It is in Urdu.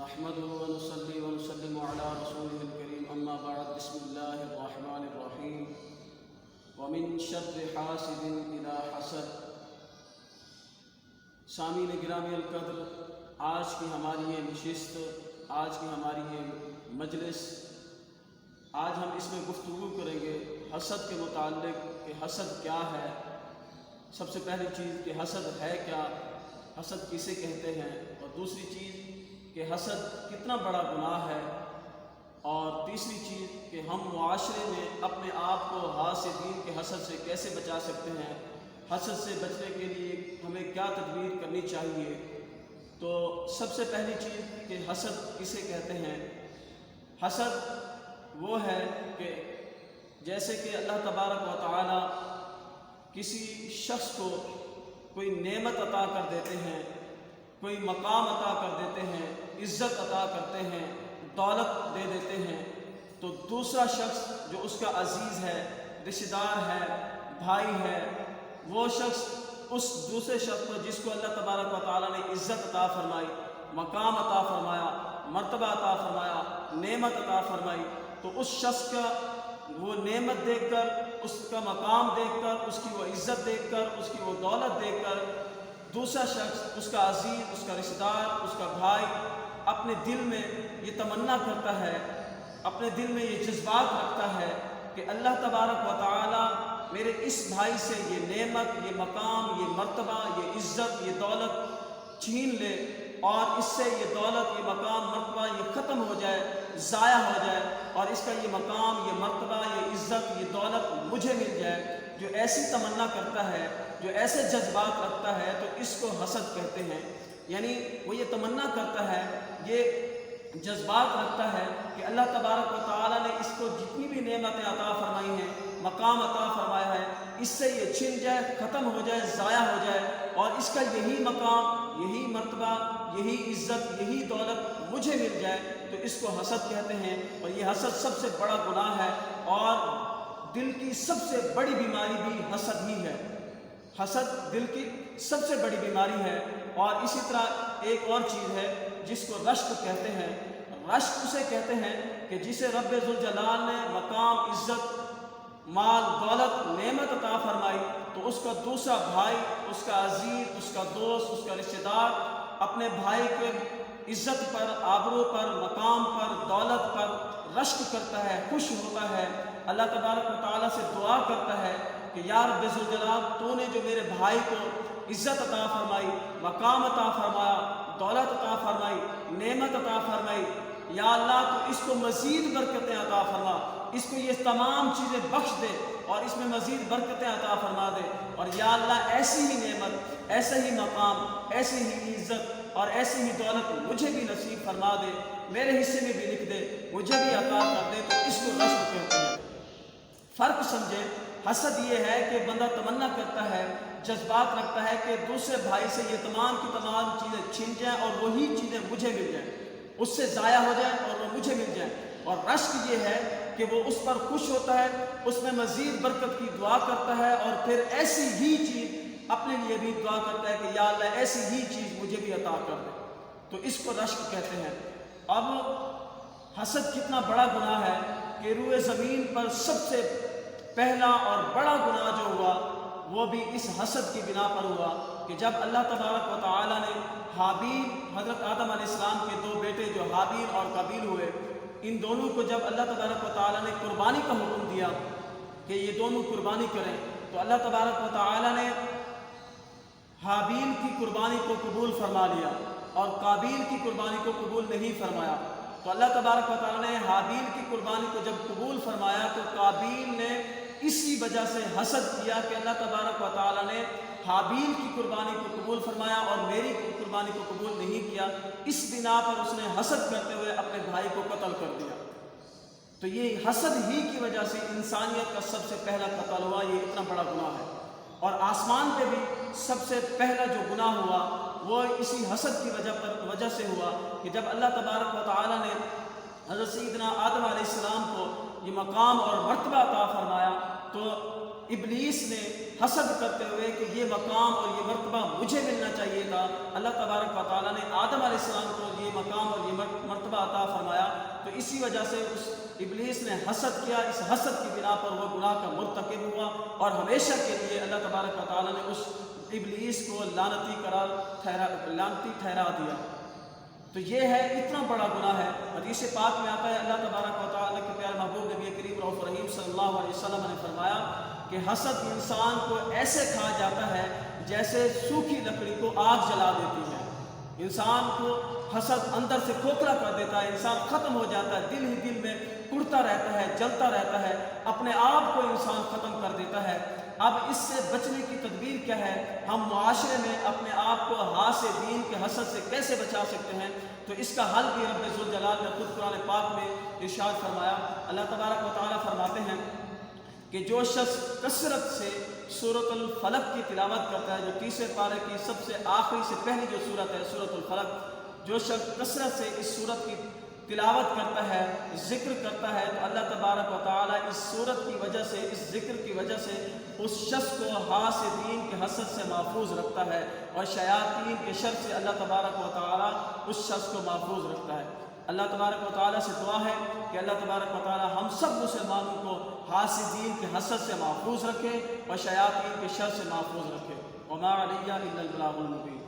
نحمده ونصلي ونسلم على رسوله الكريم اما بعد بسم الله الرحمن الرحيم ومن شر حاسد اذا حسد. سامعین گرامی القدر، آج کی ہماری یہ نشست، آج کی ہماری یہ مجلس، آج ہم اس میں گفتگو کریں گے حسد کے متعلق کہ حسد کیا ہے. سب سے پہلی چیز کہ حسد ہے کیا، حسد کسے کہتے ہیں، اور دوسری چیز کہ حسد کتنا بڑا گناہ ہے، اور تیسری چیز کہ ہم معاشرے میں اپنے آپ کو حاسدین کے حسد سے کیسے بچا سکتے ہیں، حسد سے بچنے کے لیے ہمیں کیا تدبیر کرنی چاہیے. تو سب سے پہلی چیز کہ حسد کسے کہتے ہیں. حسد وہ ہے کہ جیسے کہ اللہ تبارک و تعالی کسی شخص کو کوئی نعمت عطا کر دیتے ہیں، کوئی مقام عطا کر دیتے ہیں، عزت عطا کرتے ہیں، دولت دے دیتے ہیں، تو دوسرا شخص جو اس کا عزیز ہے، رشتہ دار ہے، بھائی ہے، وہ شخص اس دوسرے شخص کو جس کو اللہ تبارک و تعالیٰ نے عزت عطا فرمائی، مقام عطا فرمایا، مرتبہ عطا فرمایا، نعمت عطا فرمائی، تو اس شخص کا وہ نعمت دیکھ کر، اس کا مقام دیکھ کر، اس کی وہ عزت دیکھ کر، اس کی وہ دولت دیکھ کر دوسرا شخص، اس کا عزیز، اس کا رشتہ دار، اس کا بھائی اپنے دل میں یہ تمنا کرتا ہے، اپنے دل میں یہ جذبات رکھتا ہے کہ اللہ تبارک و تعالیٰ میرے اس بھائی سے یہ نعمت، یہ مقام، یہ مرتبہ، یہ عزت، یہ دولت چھین لے، اور اس سے یہ دولت، یہ مقام، مرتبہ یہ ختم ہو جائے، ضائع ہو جائے، اور اس کا یہ مقام، یہ مرتبہ، یہ عزت، یہ دولت مجھے مل جائے. جو ایسی تمنا کرتا ہے، جو ایسے جذبات رکھتا ہے، تو اس کو حسد کہتے ہیں. یعنی وہ یہ تمنا کرتا ہے، یہ جذبات رکھتا ہے کہ اللہ تبارک و تعالیٰ نے اس کو جتنی بھی نعمتیں عطا فرمائی ہیں، مقام عطا فرمایا ہے، اس سے یہ چھن جائے، ختم ہو جائے، ضائع ہو جائے، اور اس کا یہی مقام، یہی مرتبہ، یہی عزت، یہی دولت مجھے مل جائے. تو اس کو حسد کہتے ہیں، اور یہ حسد سب سے بڑا گناہ ہے، اور دل کی سب سے بڑی بیماری بھی حسد ہی ہے. حسد دل کی سب سے بڑی بیماری ہے. اور اسی طرح ایک اور چیز ہے جس کو رشک کہتے ہیں. رشک اسے کہتے ہیں کہ جسے رب ذوالجلال نے مقام، عزت، مال، دولت، نعمت عطا فرمائی، تو اس کا دوسرا بھائی، اس کا عزیز، اس کا دوست، اس کا رشتہ دار اپنے بھائی کے عزت پر، آبرو پر، مقام پر، دولت پر رشک کرتا ہے، خوش ہوتا ہے، اللہ تبارک و تعالیٰ سے دعا کرتا ہے کہ یا رب ذوالجلال، تو نے جو میرے بھائی کو عزت عطا فرمائی، مقام عطا فرمایا، دولت عطا فرمائی، نعمت عطا فرمائی، یا اللہ تو اس کو مزید برکتیں عطا فرما، اس کو یہ تمام چیزیں بخش دے، اور اس میں مزید برکتیں عطا فرما دے، اور یا اللہ ایسی ہی نعمت، ایسا ہی مقام، ایسی ہی عزت اور ایسی ہی دولت مجھے بھی نصیب فرما دے، میرے حصے میں بھی لکھ دے، مجھے بھی عطا کر دے. تو اس کو رشک کہتے ہیں. فرق سمجھے. حسد یہ ہے کہ بندہ تمنا کرتا ہے، جذبات رکھتا ہے کہ دوسرے بھائی سے یہ تمام کی تمام چیزیں چھن جائیں، اور وہی چیزیں مجھے مل جائیں، اس سے ضائع ہو جائیں اور وہ مجھے مل جائیں. اور رشک یہ ہے کہ وہ اس پر خوش ہوتا ہے، اس میں مزید برکت کی دعا کرتا ہے، اور پھر ایسی ہی چیز اپنے لیے بھی دعا کرتا ہے کہ یا اللہ ایسی ہی چیز مجھے بھی عطا کر دے. تو اس کو رشک کہتے ہیں. اب حسد کتنا بڑا گناہ ہے کہ روئے زمین پر سب سے پہلا اور بڑا گناہ جو ہوا وہ بھی اس حسد کی بنا پر ہوا کہ جب اللہ تبارک و تعالیٰ نے حابیل، حضرت آدم علیہ السلام کے دو بیٹے جو حابیل اور قابیل ہوئے، ان دونوں کو جب اللہ تبارک و تعالیٰ نے قربانی کا حکم دیا کہ یہ دونوں قربانی کریں، تو اللہ تبارک و تعالیٰ نے حابیل کی قربانی کو قبول فرما لیا اور قابیل کی قربانی کو قبول نہیں فرمایا. تو اللہ تبارک و تعالیٰ نے حابیل کی قربانی کو جب قبول فرمایا، تو قابیل نے اسی وجہ سے حسد کیا کہ اللہ تبارک و تعالیٰ نے حابیل کی قربانی کو قبول فرمایا اور میری قربانی کو قبول نہیں کیا. اس بنا پر اس نے حسد کرتے ہوئے اپنے بھائی کو قتل کر دیا. تو یہ حسد ہی کی وجہ سے انسانیت کا سب سے پہلا قتل ہوا. یہ اتنا بڑا گناہ ہے. اور آسمان پہ بھی سب سے پہلا جو گناہ ہوا وہ اسی حسد کی وجہ سے ہوا کہ جب اللہ تبارک و تعالیٰ نے حضرت سیدنا آدم علیہ السلام کو یہ مقام اور مرتبہ عطا فرمایا، تو ابلیس نے حسد کرتے ہوئے کہ یہ مقام اور یہ مرتبہ مجھے ملنا چاہیے تھا. اللہ تبارک و تعالیٰ نے آدم علیہ السلام کو یہ مقام اور یہ مرتبہ عطا فرمایا، تو اسی وجہ سے اس ابلیس نے حسد کیا، اس حسد کی بنا پر وہ گناہ کا مرتکب ہوا اور ہمیشہ کے لیے اللہ تبارک و تعالیٰ نے اس ابلیس کو لعنتی ٹھہرا دیا۔ تو یہ ہے اتنا بڑا گناہ ہے۔ حدیث پاک میں آتا ہے اللہ تبارک و تعالیٰ کے پیارے محبوب نبی کریم رؤوف رحیم صلی اللہ علیہ وسلم نے فرمایا کہ حسد انسان کو ایسے کھا جاتا ہے جیسے سوکھی لکڑی کو آگ جلا دیتی ہے۔ انسان کو حسد اندر سے کھوکھلا کر دیتا ہے، انسان ختم ہو جاتا ہے، دل ہی دل میں کڑتا رہتا ہے، جلتا رہتا ہے، اپنے آپ کو انسان ختم کر دیتا ہے۔ اب اس سے بچنے کی تدبیر کیا ہے؟ ہم معاشرے میں اپنے آپ کو حاسدین کے حسد سے کیسے بچا سکتے ہیں؟ تو اس کا حل بھی رب ذوالجلال نے خود قرآن پاک میں ارشاد فرمایا۔ اللہ تبارک و تعالیٰ فرماتے ہیں کہ جو شخص کثرت سے سورۃ الفلق کی تلاوت کرتا ہے، جو تیسرے پارے کی سب سے آخری سے پہلی جو سورت ہے سورۃ الفلق، جو شخص کثرت سے اس سورت کی تلاوت کرتا ہے، ذکر کرتا ہے، تو اللہ تبارک و تعالیٰ اس سورت کی وجہ سے، اس ذکر کی وجہ سے اس شخص کو حاسدین کے حسد سے محفوظ رکھتا ہے اور شیاطین کے شر سے اللہ تبارک و تعالیٰ اس شخص کو محفوظ رکھتا ہے۔ اللہ تبارک و تعالیٰ سے دعا ہے کہ اللہ تبارک و تعالیٰ ہم سب مسلمانوں کو حاسدین کے حسد سے محفوظ رکھے اور شیاطین کے شر سے محفوظ رکھے۔ وما علیہ الا البلاغ المبین۔